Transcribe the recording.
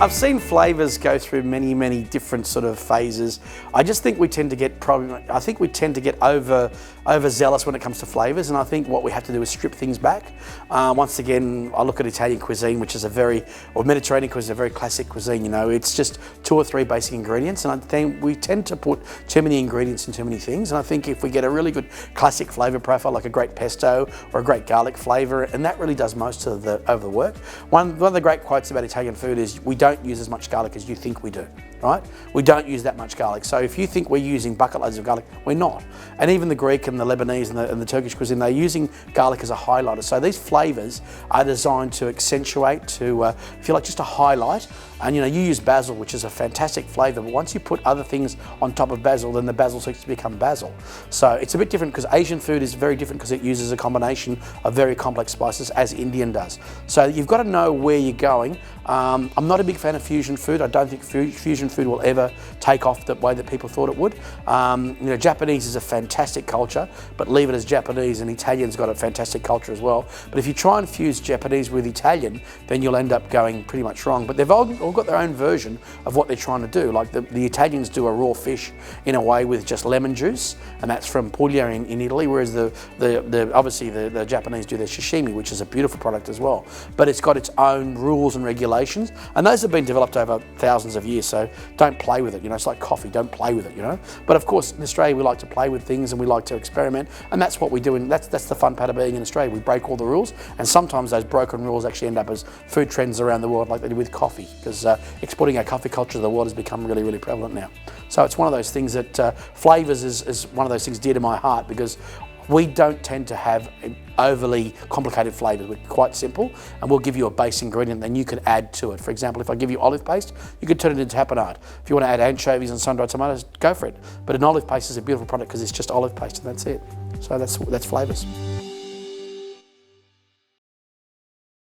I've seen flavours go through many different sort of phases. I just think we tend to get overzealous when it comes to flavours, and I think what we have to do is strip things back. Once again, I look at Italian cuisine, which is or Mediterranean cuisine, a very classic cuisine. You know, it's just 2 or 3 basic ingredients, and I think we tend to put too many ingredients in too many things. And I think if we get a really good classic flavour profile, like a great pesto or a great garlic flavour, and that really does most of the work. One of the great quotes about Italian food is, we don't use as much garlic as you think we do, right? We don't use that much garlic. So if you think we're using bucket loads of garlic, we're not. And even the Greek and the Lebanese and the Turkish cuisine, they're using garlic as a highlighter. So these flavours are designed to accentuate, if you like, just a highlight. And you know, you use basil, which is a fantastic flavour, but once you put other things on top of basil, then the basil starts to become basil. So it's a bit different, because Asian food is very different because it uses a combination of very complex spices, as Indian does. So you've got to know where you're going. I'm not a big fan of fusion food. I don't think fusion food will ever take off the way that people thought it would. You know, Japanese is a fantastic culture, but leave it as Japanese, and Italian's got a fantastic culture as well. But if you try and fuse Japanese with Italian, then you'll end up going pretty much wrong. But they've all got their own version of what they're trying to do. Like the Italians do a raw fish in a way with just lemon juice, and that's from Puglia in Italy, whereas obviously the Japanese do their sashimi, which is a beautiful product as well. But it's got its own rules and regulations, and those have been developed over thousands of years, so don't play with it. You know, it's like coffee, don't play with it, you know. But of course, in Australia, we like to play with things and we like to experiment, and that's what we do, and that's the fun part of being in Australia. We break all the rules, and sometimes those broken rules actually end up as food trends around the world, like they do with coffee, because exporting our coffee culture to the world has become really prevalent now. So it's one of those things that flavours is one of those things dear to my heart, because we don't tend to have overly complicated flavours. We're quite simple, and we'll give you a base ingredient, then you can add to it. For example, if I give you olive paste, you could turn it into tapenade. If you want to add anchovies and sun-dried tomatoes, go for it. But an olive paste is a beautiful product because it's just olive paste, and that's it. So that's flavours.